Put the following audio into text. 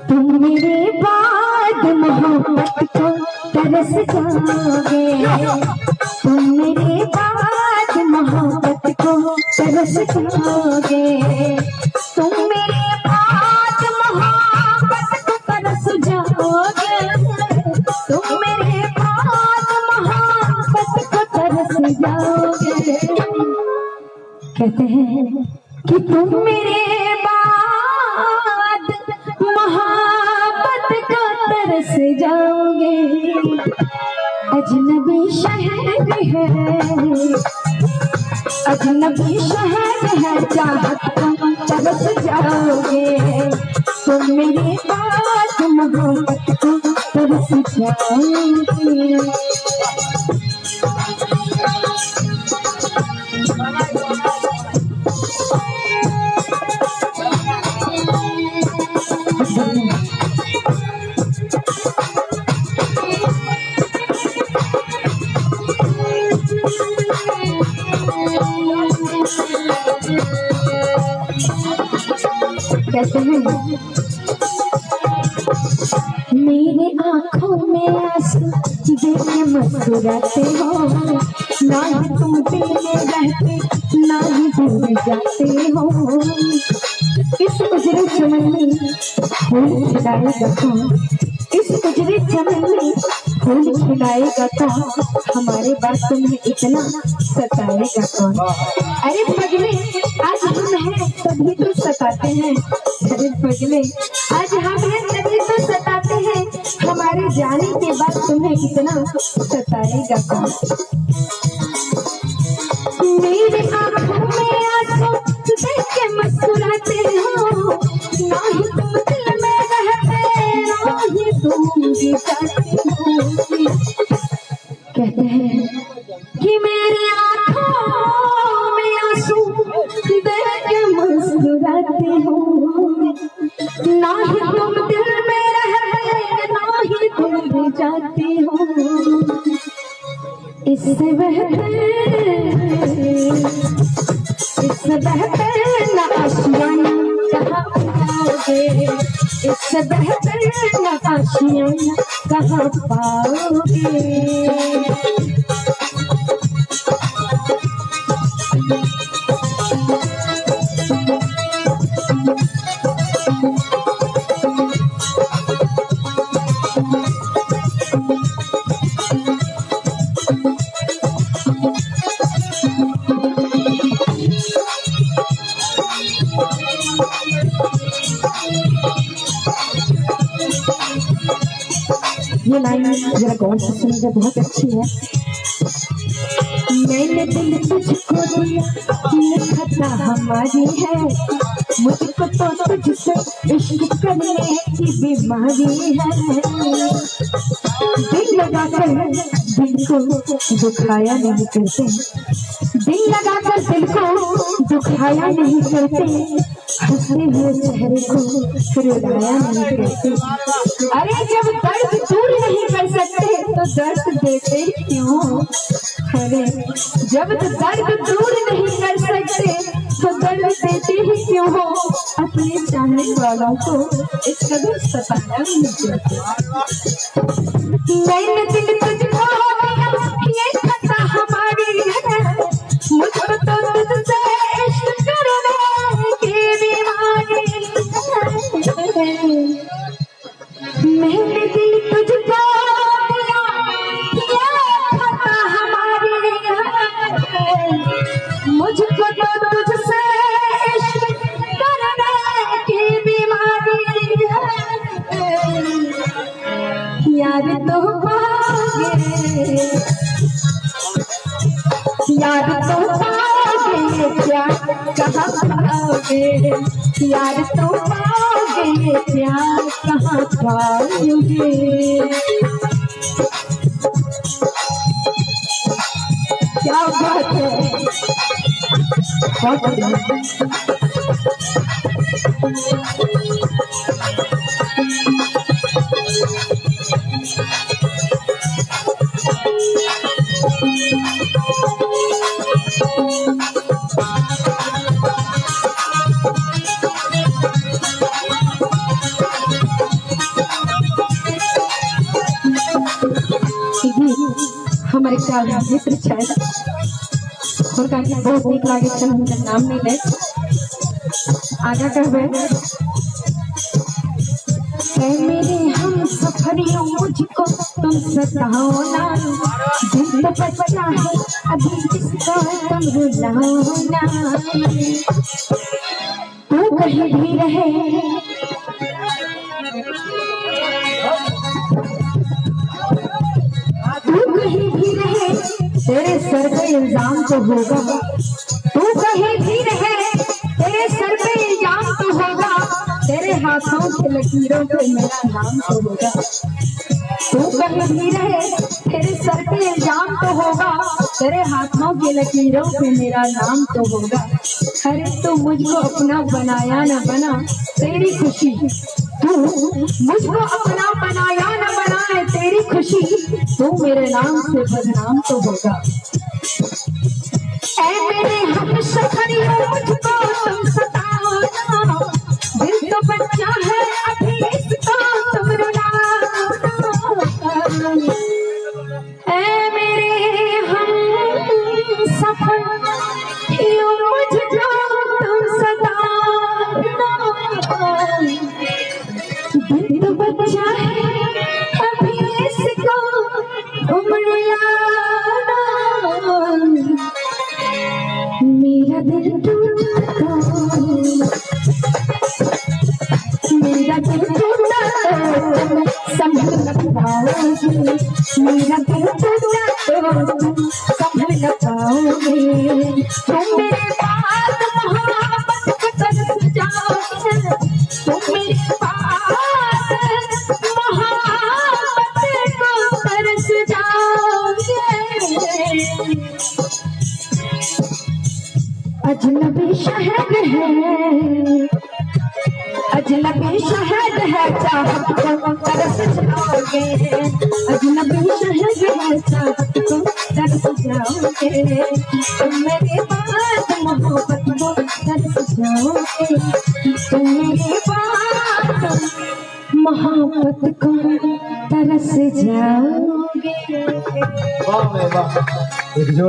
तुम मेरे बाद मोहब्बत को तरस जाओगे, तुम मेरे बाद मोहब्बत को तरस जाओगे, तुम मेरे बाद मोहब्बत को तरस जाओगे, तुम मेरे बाद मोहब्बत को तरस जाओगे। कहते हैं कि तुम मेरे बाद मोहब्बत को तरस जाओगे। अजनबी शहर है, अजनबी शहर है, चाहत को तरस जाओगे, तुम मेरे बाद मोहब्बत को तरस जाओगे। कहते हैं मेरे आँखों में आंसू देख के मुस्कुराते हो, ना ही तुम दिल में रहते ना ही दूर जाते हो। इस उजरे चमन में फूल खिलाएगा कौन, इस उजरे चमन में फूल खिलाएगा कौन, हमारे बाद तुम्हें इतना सताएगा कौन। अरे पगले आज हम हैं तभी तो सताते हैं, अरे पगले आज हम हैं तभी तो सताते हैं, हमारे जाने के बाद तुम्हें इतना सताएगा कौन। मेरे आँखों में आंसू देख के मुस्कुराते हो, ना ही तुम दिल में रहते ना ही दूर जाते हो। कहते हैं कि मेरे आँखों में आंसू देख के मुस्कुराते हो, ना ही तुम दिल में रहते ना ही दूर जाते हो। इससे बेहतर न आशियाना कहाँ पाओगे, इससे बेहतर न आशियाना कहाँ पाओगे। ये लाइन जरा गौर से सुनिएगा, बहुत अच्छी है। मैंने दिल तुझको दिया, ये खता हमारी है, मुझको तो तुझसे इश्क करने की बीमारी है। दिल लगाकर दिल को दुखाया नहीं करते, दिल लगाकर दिल को दुखाया नहीं करते, हंसते हुए चेहरे को रुलाया नहीं करते। अरे जब दर्द दूर नहीं कर सकते तो दर्द देते क्यों, अरे जब दर्द दूर नहीं कर सकते तो दर्द देते ही क्यों हो, अपने चाहने वालों को इस कदर सताया नहीं करते। मैंने दिल तुझको दिया, ये खता हमारी है, मुझको तो तुझसे इश्क करने की बीमारी है। मैंने दिल तुझको दिया, ये खता हमारी है, मुझको तो तुझसे इश्क करने की बीमारी है। यार तो पाओगे, यार तो पाओगे प्यार कहाँ पाओगे, यार तो पाओगे प्यार कहाँ पाओगे। क्या बात है, बहुत बढ़िया। हमारे क्या मित्र शायद और का बहुत नीक लागे छन हुनकर नाम नहीं ले आगा कहबे ऐ मेरे हम सफरियों मुझको तुम सताओ ना दिल तो बचा है अभी इसको तुम रुलाओ ना तू कहीं भी रहे तेरे सर पे इल्जाम तो होगा तू कहीं भी रहे तेरे सर पे इल्जाम तो होगा तेरे हाथों के लकीरों पे मेरा नाम तो होगा तू कहीं भी रहे तेरे सर पे इल्जाम तो होगा तेरे हाथों के लकीरों पे मेरा नाम तो होगा अरे तू मुझको अपना बनाया न बना तेरी खुशी तू मुझको अपना बनाया न बनाए तेरी खुशी तू मेरे नाम से बदनाम तो होगा ऐ मेरे हम सफरियों मुझको तुम सताओ ना दिल तो बच्चा है अभी इसको तुम रुलाओ ऐ मेरे हम सफरियों मुझको तुम सताओ ना दिल तो बच्चा है अभी इसको तुम रुलाओ मेरा दिल टूटा मेरा दिल टूटा संभल न पाओगे मेरा दिल टूटा संभल न पाओगे तुम मेरे पास मोहब्बत को तरस जाओगे तुम मेरे पास मोहब्बत को तरस जाओगे अजनबी शहद है अजनबी शहद है चाहत को तरस जाओगे अजनबी शहद है चाहत को तरस जाओगे तुम मेरे पास मोहब्बत को तरस जाओगे तुम मेरे पास मोहब्बत को तरस जाओगे। वाह वाह एक जोर